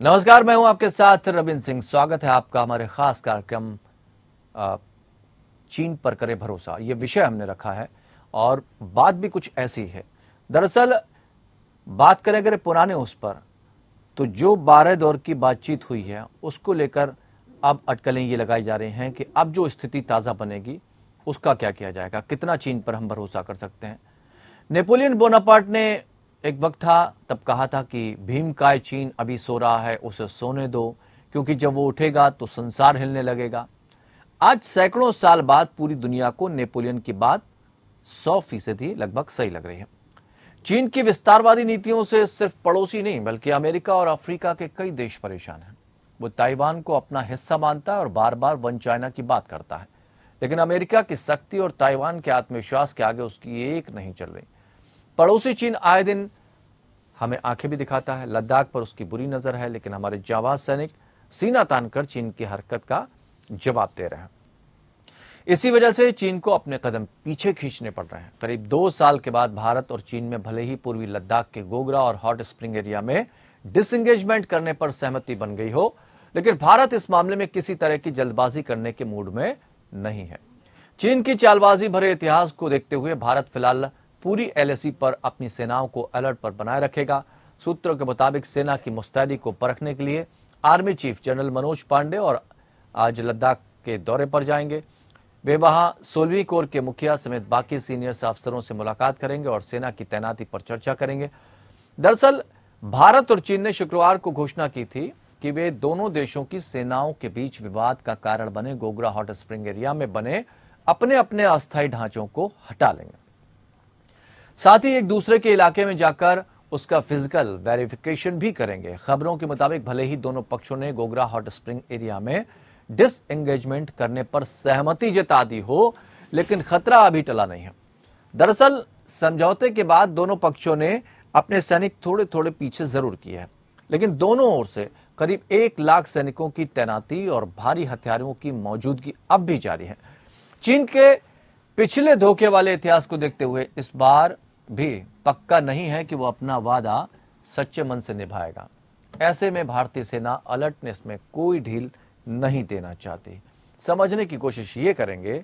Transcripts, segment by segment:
नमस्कार, मैं हूं आपके साथ रविंद्र सिंह। स्वागत है आपका हमारे खास कार्यक्रम चीन पर करे भरोसा। ये विषय हमने रखा है और बात भी कुछ ऐसी है। दरअसल बात करें अगर पुराने उस पर, तो जो 12 दौर की बातचीत हुई है उसको लेकर अब अटकलें ये लगाई जा रही हैं कि अब जो स्थिति ताज़ा बनेगी उसका क्या किया जाएगा, कितना चीन पर हम भरोसा कर सकते हैं। नेपोलियन बोनापार्ट ने एक वक्त था तब कहा था कि भीमकाय चीन अभी सो रहा है, उसे सोने दो, क्योंकि जब वो उठेगा तो संसार हिलने लगेगा। आज सैकड़ों साल बाद पूरी दुनिया को नेपोलियन की बात 100% लगभग सही लग रही है। चीन की विस्तारवादी नीतियों से सिर्फ पड़ोसी नहीं बल्कि अमेरिका और अफ्रीका के कई देश परेशान हैं। वो ताइवान को अपना हिस्सा मानता है और बार बार वन चाइना की बात करता है, लेकिन अमेरिका की सख्ती और ताइवान के आत्मविश्वास के आगे उसकी एक नहीं चल रही। पड़ोसी चीन आए दिन हमें आंखें भी दिखाता है। लद्दाख पर उसकी बुरी नजर है, लेकिन हमारे जाबाज सैनिक सीना तानकर चीन की हरकत का जवाब दे रहे हैं। इसी वजह से चीन को अपने कदम पीछे खींचने पड़ रहे हैं। करीब 2 साल के बाद भारत और चीन में भले ही पूर्वी लद्दाख के गोगरा और हॉट स्प्रिंग एरिया में डिसएंगेजमेंट करने पर सहमति बन गई हो, लेकिन भारत इस मामले में किसी तरह की जल्दबाजी करने के मूड में नहीं है। चीन की चालबाजी भरे इतिहास को देखते हुए भारत फिलहाल पूरी एलएसी पर अपनी सेनाओं को अलर्ट पर बनाए रखेगा। सूत्रों के मुताबिक सेना की मुस्तैदी को परखने के लिए army chief general Manoj Pande और आज लद्दाख के दौरे पर जाएंगे। वे वहां 16वीं कोर के मुखिया समेत बाकी सीनियर अफसरों से मुलाकात करेंगे और सेना की तैनाती पर चर्चा करेंगे। दरअसल भारत और चीन ने शुक्रवार को घोषणा की थी कि वे दोनों देशों की सेनाओं के बीच विवाद का कारण बने गोगरा हॉट स्प्रिंग एरिया में बने अपने अपने अस्थायी ढांचों को हटा लेंगे। साथ ही एक दूसरे के इलाके में जाकर उसका फिजिकल वेरिफिकेशन भी करेंगे। खबरों के मुताबिक भले ही दोनों पक्षों ने गोगरा हॉट स्प्रिंग एरिया में डिसएंगेजमेंट करने पर सहमति जता दी हो, लेकिन खतरा अभी टला नहीं है। दरअसल समझौते के बाद दोनों पक्षों ने अपने सैनिक थोड़े थोड़े पीछे जरूर किए हैं, लेकिन दोनों ओर से करीब 1 लाख सैनिकों की तैनाती और भारी हथियारों की मौजूदगी अब भी जारी है। चीन के पिछले धोखे वाले इतिहास को देखते हुए इस बार भी पक्का नहीं है कि वो अपना वादा सच्चे मन से निभाएगा। ऐसे में भारतीय सेना अलर्टनेस में कोई ढील नहीं देना चाहती। समझने की कोशिश ये करेंगे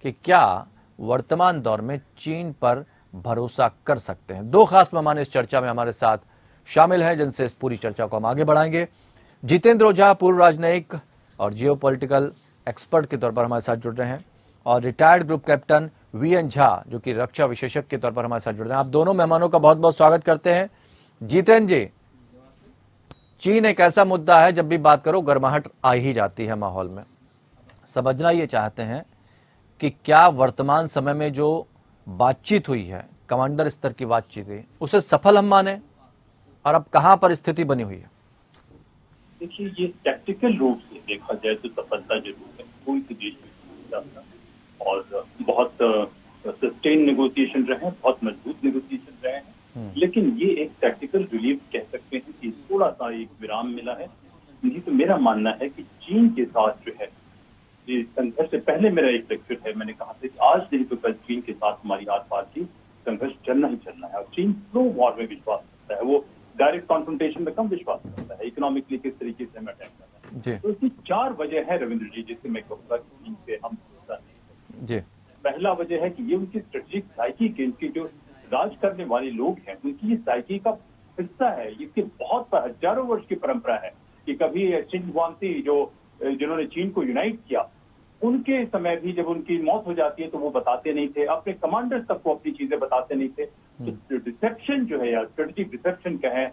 कि क्या वर्तमान दौर में चीन पर भरोसा कर सकते हैं। 2 खास मेहमान इस चर्चा में हमारे साथ शामिल हैं, जिनसे इस पूरी चर्चा को हम आगे बढ़ाएंगे। जितेंद्र ओझा पूर्व राजनयिक और जियोपॉलिटिकल एक्सपर्ट के तौर पर हमारे साथ जुड़ रहे हैं, और retired group captain VN Jha जो कि रक्षा विशेषज्ञ के तौर पर हमारे साथ जुड़ रहे हैं। आप दोनों मेहमानों का बहुत बहुत स्वागत करते हैं। जितेंद्र जी, चीन एक ऐसा मुद्दा है जब भी बात करो गर्माहट आ ही जाती है माहौल में। समझना ये चाहते हैं कि क्या वर्तमान समय में जो बातचीत हुई है, कमांडर स्तर की बातचीत हुई, उसे सफल हम माने, और अब कहां पर स्थिति बनी हुई है? देखिए, ये टैक्टिकल रूप से देखा जाए तो सफलता जरूर है, कोई भी देश में, और बहुत सस्टेन नेगोशिएशन रहे हैं, बहुत मजबूत नेगोशिएशन रहे हैं। लेकिन ये एक टैक्टिकल रिलीफ कह सकते हैं कि थोड़ा सा एक विराम मिला है। नहीं तो मेरा मानना है कि चीन के साथ जो है ये संघर्ष से पहले मेरा एक लेक्चर है, मैंने कहा था कि आज नहीं तो कल चीन के साथ हमारी आर पार की संघर्ष चलना ही चलना है। और चीन स्लो वॉर में विश्वास करता है, वो डायरेक्ट कॉन्फ्रंटेशन में कम विश्वास करता है, इकोनॉमिकली किस तरीके से हमें अटैक करना है। तो इसकी 4 वजह है रविंद्र जी, जिससे मैं कहूँगा कि चीन से हम जी। पहला वजह है कि ये उनकी स्ट्रेटेजिक साइकी के, इनके जो राज करने वाले लोग हैं उनकी ये साइकी का हिस्सा है। इसके बहुत हजारों वर्ष की परंपरा है कि कभी चिंग हुआंगसी जिन्होंने चीन को यूनाइट किया, उनके समय भी जब उनकी मौत हो जाती है तो वो बताते नहीं थे, अपने कमांडर्स तक को अपनी चीजें बताते नहीं थे। तो डिसेप्शन जो है या स्ट्रेटेजिक डिसेप्शन कहें,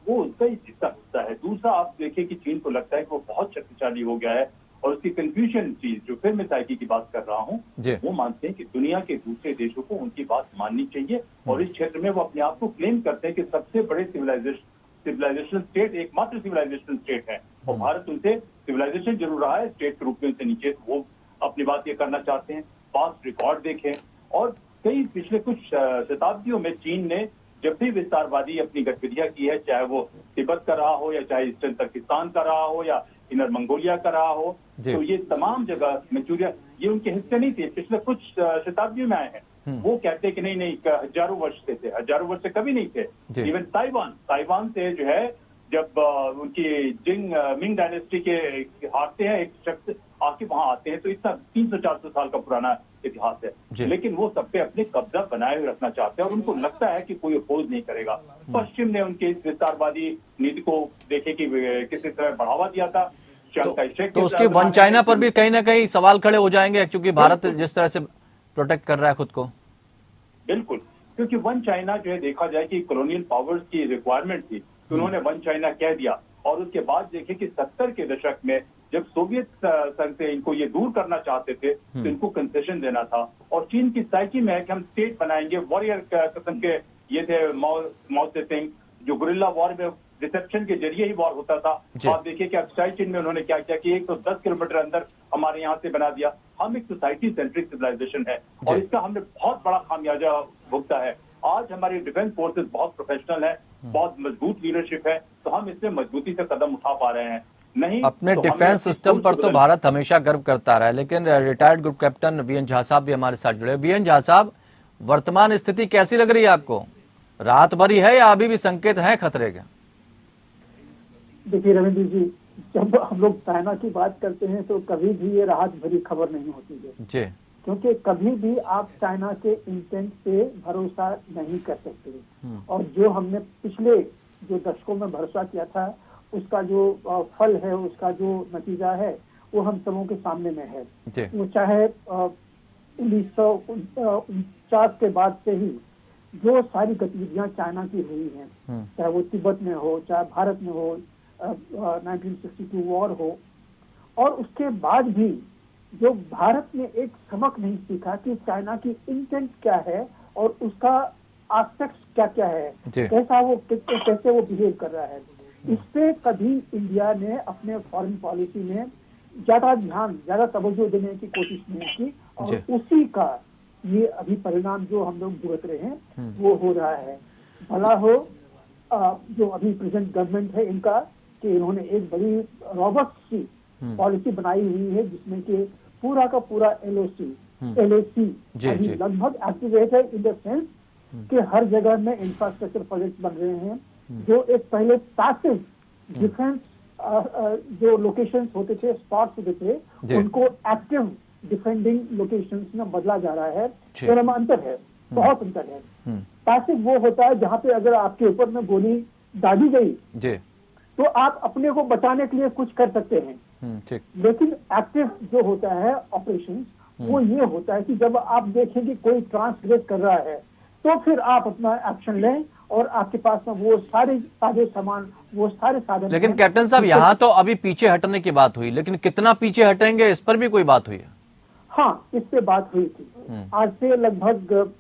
वो उसका ही हिस्सा है। दूसरा, आप देखिए कि चीन को लगता है कि वो बहुत शक्तिशाली हो गया है, और उसकी कंफ्यूजन चीज जो फिर मैं साइकी की बात कर रहा हूँ, वो मानते हैं कि दुनिया के दूसरे देशों को उनकी बात माननी चाहिए, और इस क्षेत्र में वो अपने आप को क्लेम करते हैं कि सबसे बड़े सिविलाइजेशन स्टेट, एकमात्र सिविलाइजेशन स्टेट है। और भारत उनसे सिविलाइजेशन जरूर रहा है, स्टेट के रूप में उनसे नीचे, वो अपनी बात ये करना चाहते हैं। पास्ट रिकॉर्ड देखें, और कई पिछले कुछ शताब्दियों में चीन ने जब भी विस्तारवादी अपनी गतिविधियां की है, चाहे वो तिब्बत का रहा हो या चाहे ईस्टर्न तुर्किस्तान का रहा हो या इनर मंगोलिया का रहा हो, तो ये तमाम जगह मंचूरिया ये उनके हिस्से नहीं थे, पिछले कुछ शताब्दियों में आए हैं। वो कहते कि नहीं हजारों वर्ष से थे, हजारों वर्ष से कभी नहीं थे। इवन ताइवान से जो है जब उनकी मिंग डायनेस्टी के हारते हैं, एक शख्स आके वहां आते हैं, तो इतना 300-400 साल का पुराना इतिहास है, लेकिन वो सब पे अपने कब्जा बनाए हुए रखना चाहते हैं और उनको लगता है कि कोई अपोज नहीं करेगा। पश्चिम ने उनके इस विस्तारवादी नीति को देखे कि किसी तरह बढ़ावा दिया था। तो उसकी वन चाइना पर भी कहीं ना कहीं सवाल खड़े हो जाएंगे, क्योंकि भारत जिस तरह से प्रोटेक्ट कर रहा है खुद को। बिल्कुल, क्योंकि वन चाइना जो है देखा जाए कि कॉलोनियल पावर्स की रिक्वायरमेंट थी, तो उन्होंने वन चाइना कह दिया। और उसके बाद देखे कि 70 के दशक में जब सोवियत संघ से इनको ये दूर करना चाहते थे, तो इनको कंसेशन देना था। और चीन की साइकी में है कि हम स्टेट बनाएंगे, वॉरियर किस्म के ये थे माओ से सिंह, जो गुरिल्ला वॉर में रिसेप्शन के जरिए ही वॉर होता था। आप देखिए कि अक्साई चीन में उन्होंने क्या किया कि 110 किलोमीटर अंदर हमारे यहाँ से बना दिया। हम एक सोसाइटी सेंट्रिक सिविलाइजेशन है और इसका हमने बहुत बड़ा खामियाजा भुगता है। आज हमारी डिफेंस फोर्सेस बहुत प्रोफेशनल है, बहुत मजबूत लीडरशिप है, तो हम इसमें मजबूती से कदम उठा पा रहे हैं। नहीं अपने तो डिफेंस सिस्टम पर तो भारत हमेशा गर्व करता रहा है, लेकिन retired group captain VN Jha साहब भी हमारे साथ जुड़े। वीएन झा साहब, वर्तमान स्थिति कैसी लग रही है आपको? रात भरी है या अभी भी संकेत है खतरे के? देखिए रविंद्र जी, जब हम लोग चाइना की बात करते हैं तो कभी भी ये राहत भरी खबर नहीं होती है जी, क्योंकि कभी भी आप चाइना के इंटेंट पे भरोसा नहीं कर सकते। और जो हमने पिछले जो दशकों में भरोसा किया था, उसका जो फल है, उसका जो नतीजा है, वो हम सबों के सामने में है। वो चाहे 1949 के बाद से ही जो सारी गतिविधियां चाइना की हुई हैं, चाहे वो तिब्बत में हो, चाहे भारत में हो, 1962 वॉर हो, और उसके बाद भी जो भारत ने एक सबक नहीं सीखा कि चाइना की इंटेंट क्या है और उसका एस्पेक्ट्स क्या क्या है, कैसे वो बिहेव कर रहा है, इस पे कभी इंडिया ने अपने फॉरेन पॉलिसी में ज्यादा तवज्जो देने की कोशिश नहीं की। और उसी का ये अभी परिणाम जो हम लोग भुगत रहे हैं वो हो रहा है। भला हो जो अभी प्रेजेंट गवर्नमेंट है इनका, कि इन्होंने एक बड़ी रॉबस्ट सी पॉलिसी बनाई हुई है, जिसमें कि पूरा का पूरा एलओसी अभी लगभग एक्टिवेट है, इन द सेंस कि हर जगह में इंफ्रास्ट्रक्चर प्रोजेक्ट बन रहे हैं। जो एक पहले पैसिव डिफेंस जो लोकेशंस होते थे, स्पॉट्स होते थे, उनको एक्टिव डिफेंडिंग लोकेशंस में बदला जा रहा है। दोनों में अंतर है, बहुत अंतर है। पैसिव वो होता है जहाँ पे अगर आपके ऊपर में गोली दागी गई तो आप अपने को बचाने के लिए कुछ कर सकते हैं। लेकिन एक्टिव जो होता है ऑपरेशन, वो ये होता है कि जब आप देखें कि कोई ट्रांसग्रेस कर रहा है तो फिर आप अपना एक्शन लें और आपके पास में वो सारे सामान, वो सारे साधन। लेकिन कैप्टन साहब, यहाँ तो अभी पीछे हटने की बात हुई, लेकिन कितना पीछे हटेंगे इस पर भी कोई बात हुई है? हाँ, इस पे बात हुई थी। आज से लगभग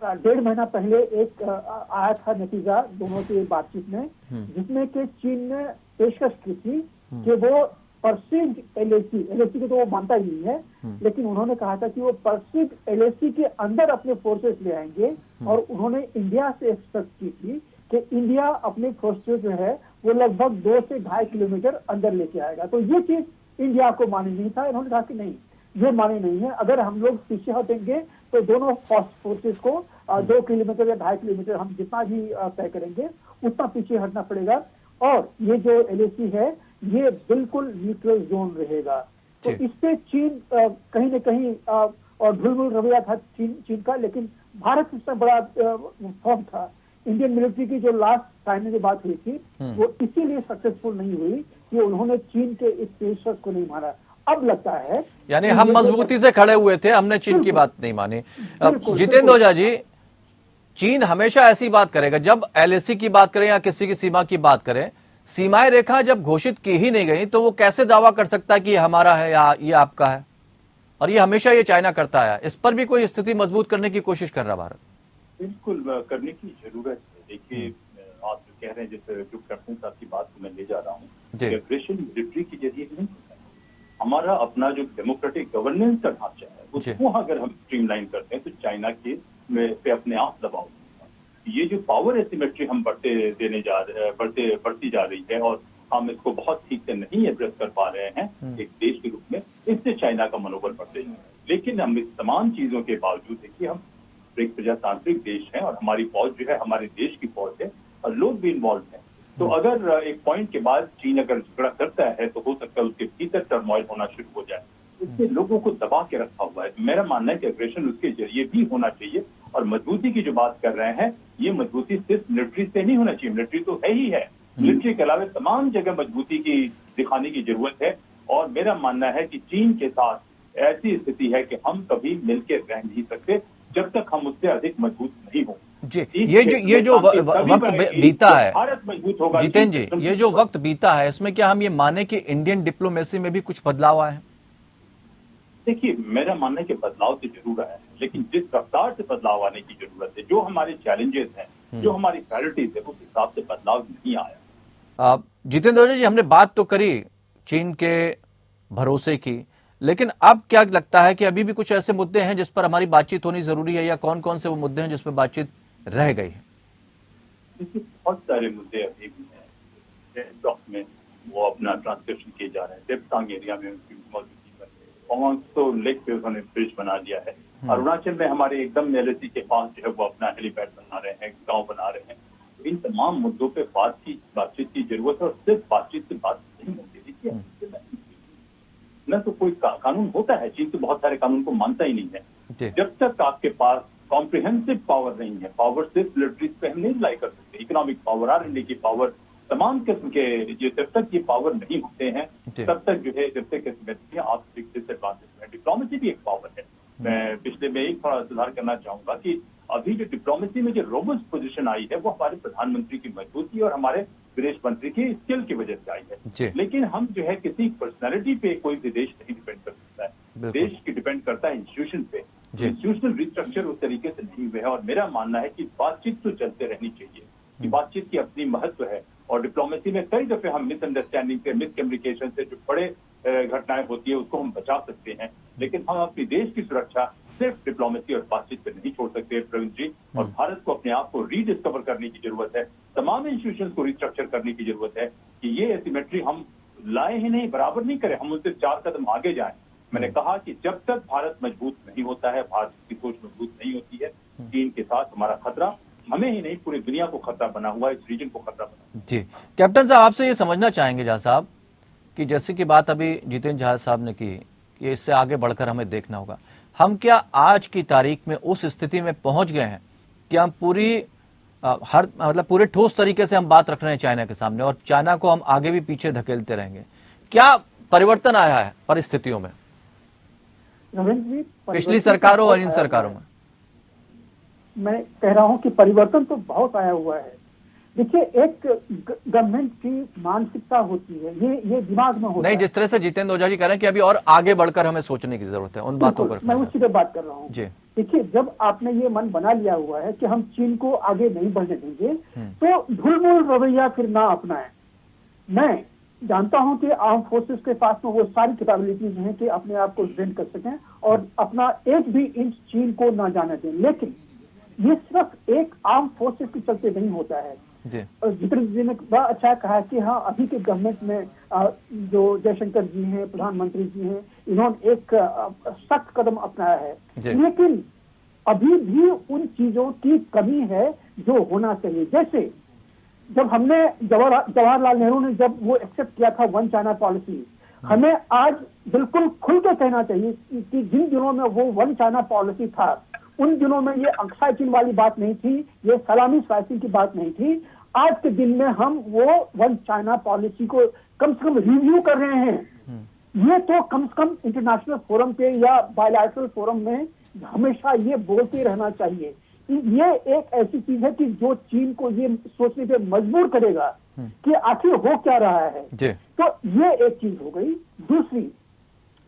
1.5 महीना पहले एक आया था नतीजा दोनों की बातचीत में, जिसमें कि चीन ने पेशकश की थी कि वो परसीव्ड एलएसी को तो वो मानता ही नहीं है, लेकिन उन्होंने कहा था कि वो परसीव्ड एलएसी के अंदर अपने फोर्सेस ले आएंगे। और उन्होंने इंडिया से एक्सपेक्ट की थी कि इंडिया अपने फोर्सेस जो है वो लगभग 2 से 2.5 किलोमीटर अंदर लेके आएगा। तो ये चीज इंडिया को मानी नहीं था। इन्होंने कहा कि नहीं, ये मानी नहीं है, अगर हम लोग पीछे हटेंगे तो दोनों फोर्सेस को 2 किलोमीटर या 2.5 किलोमीटर हम जितना भी तय करेंगे उतना पीछे हटना पड़ेगा। और ये जो एलएसी है ये बिल्कुल न्यूट्रल जोन रहेगा। तो इससे चीन कहीं न कहीं और ढुलमुल रवैया था चीन का, लेकिन भारत इसमें बड़ा फॉर्म था। इंडियन मिलिट्री की जो लास्ट टाइम में जो बात हुई थी वो इसीलिए सक्सेसफुल नहीं हुई कि उन्होंने चीन के इस पेशकश को नहीं माना। अब लगता है यानी हम मजबूती से खड़े हुए थे, हमने चीन की बात नहीं मानी। जितेंद्र ओझा जी, चीन हमेशा ऐसी बात करेगा जब एलएसी की बात करें या किसी की सीमा की बात करें, सीमाएं रेखा जब घोषित की ही नहीं गई तो वो कैसे दावा कर सकता है कि ये हमारा है या ये आपका है? और ये हमेशा ये चाइना करता है। इस पर भी कोई स्थिति मजबूत करने की कोशिश कर रहा भारत? बिल्कुल करने की जरूरत है। देखिए, आप जो कह रहे हैं, जिस ग्रुप कैप्टन साहब की बात को मैं ले जा रहा हूँ, एग्रेशन मिलिट्री के जरिए नहीं होता है। हमारा अपना जो डेमोक्रेटिक गवर्नेंस का ढांचा है उसको अगर हम स्ट्रीमलाइन करते हैं तो चाइना के पे अपने आप दबाव। ये जो पावर एसिमेट्री हम बढ़ती जा रही है और हम इसको बहुत ठीक से नहीं एड्रेस कर पा रहे हैं एक देश के रूप में, इससे चाइना का मनोबल बढ़ते है। लेकिन हम इस तमाम चीजों के बावजूद देखिए, हम एक प्रजातांत्रिक देश है और हमारी फौज जो है हमारे देश की फौज है और लोग भी इन्वॉल्व हैं। तो अगर एक पॉइंट के बाद चीन अगर झगड़ा करता है तो हो सकता है उसके भीतर टर्मोइल होना शुरू हो जाए। उसके लोगों को दबा के रखा हुआ है। मेरा मानना है कि अग्रेशन उसके जरिए भी होना चाहिए। और मजबूती की जो बात कर रहे हैं, ये मजबूती सिर्फ मिलिट्री से नहीं होना चाहिए। मिलिट्री तो है ही है, मिलिट्री के अलावा तमाम जगह मजबूती की दिखाने की जरूरत है। और मेरा मानना है कि चीन के साथ ऐसी स्थिति है कि हम कभी मिलकर रह नहीं सकते जब तक हम उससे अधिक मजबूत नहीं हों। जी, ये जो वक्त बीता है भारत मजबूत होगा। जितेंद्र जी, ये जो वक्त बीता है इसमें क्या हम ये माने कि इंडियन डिप्लोमेसी में भी कुछ बदलाव आए हैं? देखिए, मेरा मानना है कि बदलाव तो जरूर आया है, लेकिन जिस रफ्तार से बदलाव आने की जरूरत है, जो हमारे चैलेंजेस हैं, जो हमारी प्रायोरिटीज है, उस हिसाब से बदलाव नहीं आया। जितेंद्र जी, हमने बात तो करी चीन के भरोसे की, लेकिन अब क्या लगता है कि अभी भी कुछ ऐसे मुद्दे हैं जिस पर हमारी बातचीत होनी जरूरी है, या कौन कौन से वो मुद्दे हैं जिसमें बातचीत रह गई है? देखिए, बहुत सारे मुद्दे अभी भी हैं। ब्लॉक में वो अपना ट्रांसलेशन किए जा रहे हैं। देवतांग एरिया में उनकी मौजूदगी वहां तो लेक पे उन्होंने ब्रिज बना दिया है। अरुणाचल में हमारे एकदम एलएसी के पास जो है वो अपना हेलीपैड बना रहे हैं, गांव बना रहे हैं। तो इन तमाम मुद्दों पे बातचीत की जरूरत है। और सिर्फ बातचीत से बात नहीं होती। देखिए, न तो कोई कानून होता है। चीन तो बहुत सारे कानून को मानता ही नहीं है। जब तक आपके पास कॉम्प्रिहेंसिव पावर नहीं है, पावर सिर्फ मिलिट्री पे हम नहीं अप्लाई कर सकते। इकोनॉमिक पावर, आर&डी की पावर, तमाम किस्म के जब तक ये पावर नहीं होते हैं तब तक जो है, जब तक आप डिसएडवांटेज में। डिप्लोमेसी भी एक पावर है। मैं पिछले में एक थोड़ा सुधार करना चाहूंगा कि अभी जो डिप्लोमेसी में जो रोबस्ट पोजीशन आई है वो हमारे प्रधानमंत्री की मजबूती और हमारे विदेश मंत्री की स्किल की वजह से आई है। लेकिन हम जो है किसी पर्सनैलिटी पे कोई भी देश नहीं डिपेंड कर सकता है। देश की डिपेंड करता है इंस्टीट्यूशन पे। इंस्टीट्यूशनल रिस्ट्रक्चर उस तरीके से नहीं हुए है। और मेरा मानना है कि बातचीत तो चलते रहनी चाहिए, कि बातचीत की अपनी महत्व है। और डिप्लोमेसी में कई दफे हम मिसअंडरस्टैंडिंग से, मिसकम्युनिकेशन से जो बड़े घटनाएं होती है उसको हम बचा सकते हैं। लेकिन हम अपने देश की सुरक्षा सिर्फ डिप्लोमेसी और बातचीत पर नहीं छोड़ सकते प्रवीण जी। और भारत को अपने आप को रीडिस्कवर करने की जरूरत है। तमाम इंस्टीट्यूशंस को रिस्ट्रक्चर करने की जरूरत है कि ये एसिमेट्री हम लाए ही नहीं, बराबर नहीं करें, हम उनसे 4 कदम आगे जाएं। मैंने कहा कि जब तक भारत मजबूत नहीं होता है, भारत की सोच मजबूत नहीं होती है, चीन के साथ हमारा खतरा हमें ही नहीं पूरी दुनिया को खतरा बना हुआ है, इस रीजन को खतरा बना। जी, कैप्टन साहब, आपसे ये समझना चाहेंगे झा साहब कि जैसे कि बात अभी जितेंद्र झा साहब ने की कि इससे आगे बढ़कर हमें देखना होगा, हम क्या आज की तारीख में उस स्थिति में पहुंच गए हैं कि हम पूरे ठोस तरीके से हम बात रख रहे हैं चाइना के सामने, और चाइना को हम आगे भी पीछे धकेलते रहेंगे? क्या परिवर्तन आया है परिस्थितियों में पिछली सरकारों और इन सरकारों में? मैं कह रहा हूं कि परिवर्तन तो बहुत आया हुआ है। देखिए, एक गवर्नमेंट की मानसिकता होती है, ये दिमाग में होता नहीं, जिस तरह से जितेंद्र ओझा जी कह रहे हैं कि अभी और आगे बढ़कर हमें सोचने की जरूरत है, उन बातों पर मैं उसी पे बात कर रहा हूँ। देखिए, जब आपने ये मन बना लिया हुआ है कि हम चीन को आगे नहीं बढ़ने देंगे, तो ढुलमुल रवैया फिर ना अपनाएं। मैं जानता हूं कि आर्म फोर्सेस के पास में वो सारी कैपेबिलिटीज हैं कि अपने आप को डिफेंड कर सकें और अपना एक भी इंच चीन को ना जाने दें। लेकिन ये सिर्फ एक आर्म फोर्सेस के चलते नहीं होता है। जितेंद्र जी ने बड़ा अच्छा कहा कि हाँ, अभी के गवर्नमेंट में जो जयशंकर जी हैं, प्रधानमंत्री जी हैं, इन्होंने एक सख्त कदम अपनाया है। लेकिन अभी भी उन चीजों की कमी है जो होना चाहिए। जैसे जब हमने जवाहरलाल नेहरू ने जब वो एक्सेप्ट किया था वन चाइना पॉलिसी, हमें आज बिल्कुल खुल के कहना चाहिए कि जिन दिनों में वो वन चाइना पॉलिसी था, उन दिनों में ये अक्साई चीन वाली बात नहीं थी, ये सलामी स्लाइसिंग की बात नहीं थी। आज के दिन में हम वो वन चाइना पॉलिसी को कम से कम रिव्यू कर रहे हैं। ये तो कम से कम इंटरनेशनल फोरम पे या बायलैटरल फोरम में हमेशा ये बोलते रहना चाहिए। ये एक ऐसी चीज है कि जो चीन को ये सोचने पे मजबूर करेगा कि आखिर हो क्या रहा है। तो ये एक चीज हो गई। दूसरी,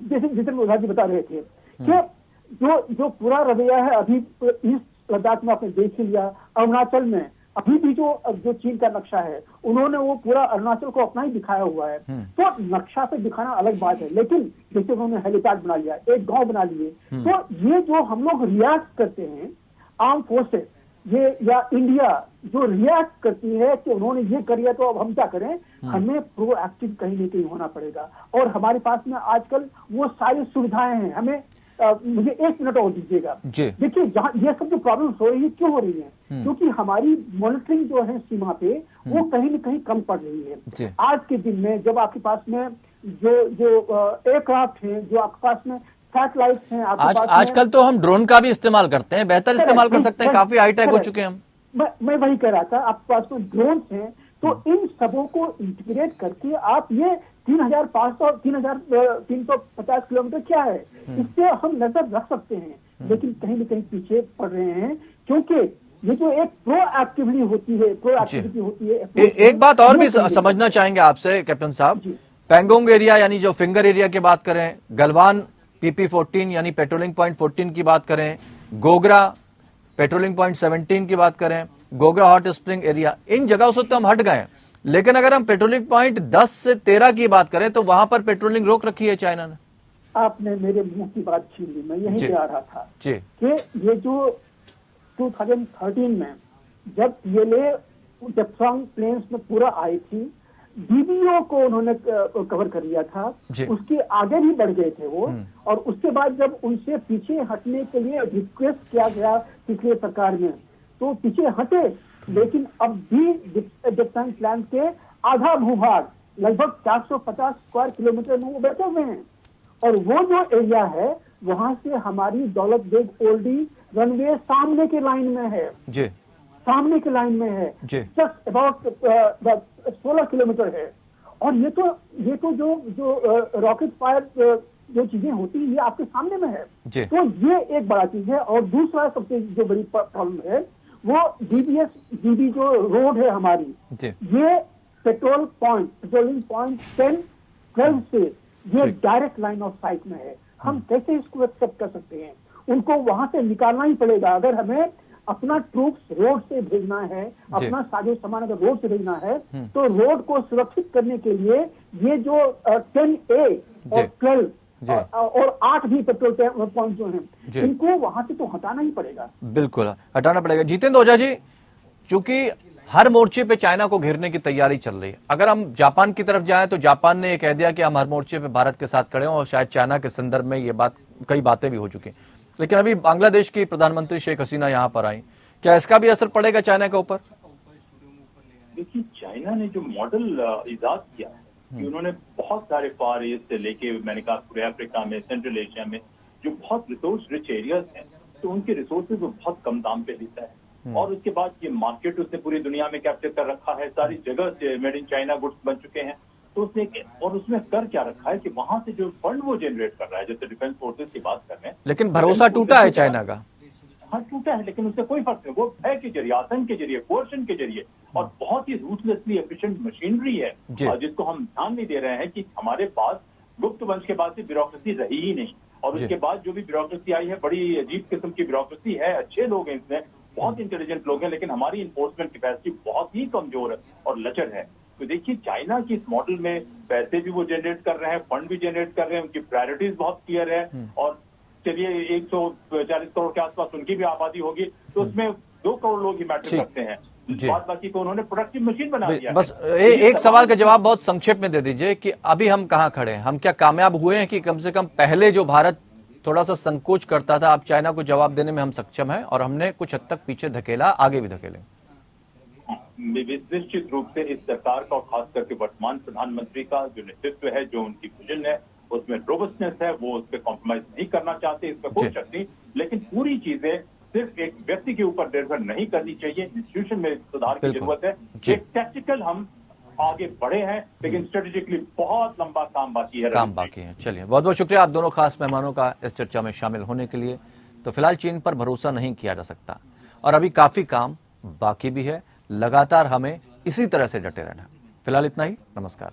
जैसे जितेंद्र ओझा जी बता रहे थे कि जो पूरा रवैया है अभी ईस्ट लद्दाख में आपने देख ही लिया, अरुणाचल में अभी भी जो चीन का नक्शा है, उन्होंने वो पूरा अरुणाचल को अपना ही दिखाया हुआ है। तो नक्शा पे दिखाना अलग बात है, लेकिन जैसे उन्होंने हेलीपैड बना लिया, एक गांव बना लिए, तो ये जो हम लोग रिएक्ट करते हैं, आर्म फोर्सेस ये या इंडिया जो रिएक्ट करती है कि उन्होंने ये कर लिया तो अब हम क्या करें, हमें प्रोएक्टिव कहीं ना कहीं होना पड़ेगा। और हमारे पास में आजकल वो सारी सुविधाएं हैं। हमें मुझे 1 मिनट और दीजिएगा। जी। देखिए, जहाँ ये सब जो प्रॉब्लम्स हो रही है, क्यों हो रही है? क्योंकि हमारी मॉनिटरिंग जो है सीमा पे, वो कहीं न कहीं कम पड़ रही है। आज के दिन में जब आपके पास में जो एयरक्राफ्ट है, जो आपके पास में सैटेलाइट्स हैं, आपके पास आजकल तो हम ड्रोन का भी इस्तेमाल करते हैं, बेहतर इस्तेमाल कर सकते हैं, काफी हाईटेक हो चुके हैं हम। मैं वही कह रहा था, आपके पास में ड्रोन हैं, तो इन सबों को इंटीग्रेट करके आप ये 3,350 किलोमीटर क्या है, इससे हम नजर रख सकते हैं। लेकिन कहीं न कहीं पीछे पड़ रहे हैं, क्योंकि ये जो एक प्रोएक्टिविटी होती है, एक बात और भी समझना चाहेंगे आपसे कैप्टन साहब, पैंगोंग एरिया यानी जो फिंगर एरिया की बात करें, गलवान PP14 यानी पेट्रोलिंग पॉइंट 14 की बात करें, गोगरा पेट्रोलिंग पॉइंट 17 की बात करें, गोगरा हॉट स्प्रिंग एरिया, इन जगहों से तो हम हट गए। लेकिन अगर हम पेट्रोलिंग पॉइंट 10 से 13 की बात करें तो वहां पर पेट्रोलिंग रोक रखी है चाइना ने। आपने मेरे मुंह की बात छीन ली, मैं यही कह रहा था कि ये जो 2013 में जब PLA डेप्सांग प्लेन्स में पूरा आई थी, DBO को उन्होंने कवर कर लिया था, उसके आगे भी बढ़ गए थे वो। और उसके बाद जब उनसे पीछे हटने के लिए रिक्वेस्ट किया गया पिछले सरकार में, तो पीछे हटे। लेकिन अब भी डेप्सांग प्लान के आधा भूभाग, लगभग 450 स्क्वायर किलोमीटर में वो बैठे हुए हैं। और वो जो एरिया है, वहां से हमारी दौलत बेग ओल्डी रनवे सामने के लाइन में है जी, सामने के लाइन में है, जस्ट अबाउट 16 किलोमीटर है। और ये तो जो रॉकेट फायर जो चीजें होती है, ये आपके सामने में है। तो ये एक बड़ा चीज है। और दूसरा सबसे जो बड़ी प्रॉब्लम है, वो DB जो रोड है हमारी, ये पेट्रोलिंग पॉइंट 10, 12 से ये डायरेक्ट लाइन ऑफ साइट में है। हम कैसे इसको एक्सेप्ट कर सकते हैं? उनको वहां से निकालना ही पड़ेगा। अगर हमें अपना ट्रूप्स रोड से भेजना है, अपना साजो सामान अगर रोड से भेजना है, तो रोड को सुरक्षित करने के लिए ये जो 10A और 12 और 8 भी पेट्रोल पॉइंट जो हैं, इनको वहां से तो हटाना ही पड़ेगा। बिल्कुल हटाना पड़ेगा। जितेंद्र ओझा जी, चूंकि हर मोर्चे पे चाइना को घेरने की तैयारी चल रही है, अगर हम जापान की तरफ जाएं तो जापान ने यह कह दिया कि हम हर मोर्चे पे भारत के साथ खड़े हैं, और शायद चाइना के संदर्भ में ये बात, कई बातें भी हो चुकी हैं। लेकिन अभी बांग्लादेश की प्रधानमंत्री शेख हसीना यहां पर आई, क्या इसका भी असर पड़ेगा चाइना के ऊपर? देखिए, चाइना ने जो मॉडल इजाद किया है कि उन्होंने बहुत सारे फार ईस्ट से लेके, मैंने कहा पूरे अफ्रीका में, सेंट्रल एशिया में जो बहुत रिसोर्स रिच एरियाज हैं, तो उनके रिसोर्सेज वो बहुत कम दाम पे देता है। और उसके बाद ये मार्केट उसने पूरी दुनिया में कैप्चर कर रखा है, सारी जगह से मेड इन चाइना गुड्स बन चुके हैं। तो उसने और उसमें कर क्या रखा है कि वहां से जो फंड वो जनरेट कर रहा है, जैसे डिफेंस फोर्सेज की बात कर रहे हैं, लेकिन भरोसा टूटा है चाइना का। हाँ, टूटा है, लेकिन उससे कोई फर्क नहीं। वो भय के जरिए, आतंक के जरिए, कोर्शन के जरिए, और बहुत ही रूथलेसली एफिशिएंट मशीनरी है, जिसको हम ध्यान नहीं दे रहे हैं कि हमारे पास गुप्त वंश के बाद से ब्यूरोक्रेसी रही ही नहीं। और उसके बाद जो भी ब्यूरोक्रेसी आई है, बड़ी अजीब किस्म की ब्यूरोक्रेसी है। अच्छे लोग हैं इसमें, बहुत इंटेलिजेंट लोग हैं, लेकिन हमारी इन्फोर्समेंट कैपेसिटी बहुत ही कमजोर है और लचर है। तो देखिए, चाइना की इस मॉडल में पैसे भी वो जनरेट कर रहे हैं, फंड भी जनरेट कर रहे हैं, उनकी प्रायोरिटीज बहुत क्लियर है। और चलिए 140 करोड़ के आसपास उनकी भी आबादी होगी, तो उसमें 2 करोड़ लोग ही मैटर करते हैं। बाद बाकी को उन्होंने प्रोडक्टिव मशीन बना दिया। बस एक सवाल का जवाब बहुत संक्षेप में दे दीजिए कि अभी हम कहाँ खड़े हैं? हम क्या कामयाब हुए हैं कि कम से कम पहले जो भारत थोड़ा सा संकोच करता था, अब चाइना को जवाब देने में हम सक्षम हैं और हमने कुछ हद तक पीछे धकेला, आगे भी धकेले? निश्चित रूप से इस सरकार का, खास करके वर्तमान प्रधानमंत्री का जो नेतृत्व है, जो उनकी विजन है, उसमें रोबस्टनेस है, वो उस पर कॉम्प्रोमाइज नहीं करना चाहते, इसमें कोई शक नहीं। लेकिन पूरी चीजें सिर्फ एक व्यक्ति के ऊपर निर्भर नहीं करनी चाहिए, इंस्टीट्यूशन में सुधार की जरूरत है। एक टैक्टिकल हम आगे बढ़े हैं, लेकिन स्ट्रेटेजिकली बहुत लंबा काम बाकी है। चलिए, बहुत बहुत शुक्रिया आप दोनों खास मेहमानों का इस चर्चा में शामिल होने के लिए। तो फिलहाल चीन पर भरोसा नहीं किया जा सकता और अभी काफी काम बाकी भी है। लगातार हमें इसी तरह से डटे रहना। फिलहाल इतना ही, नमस्कार।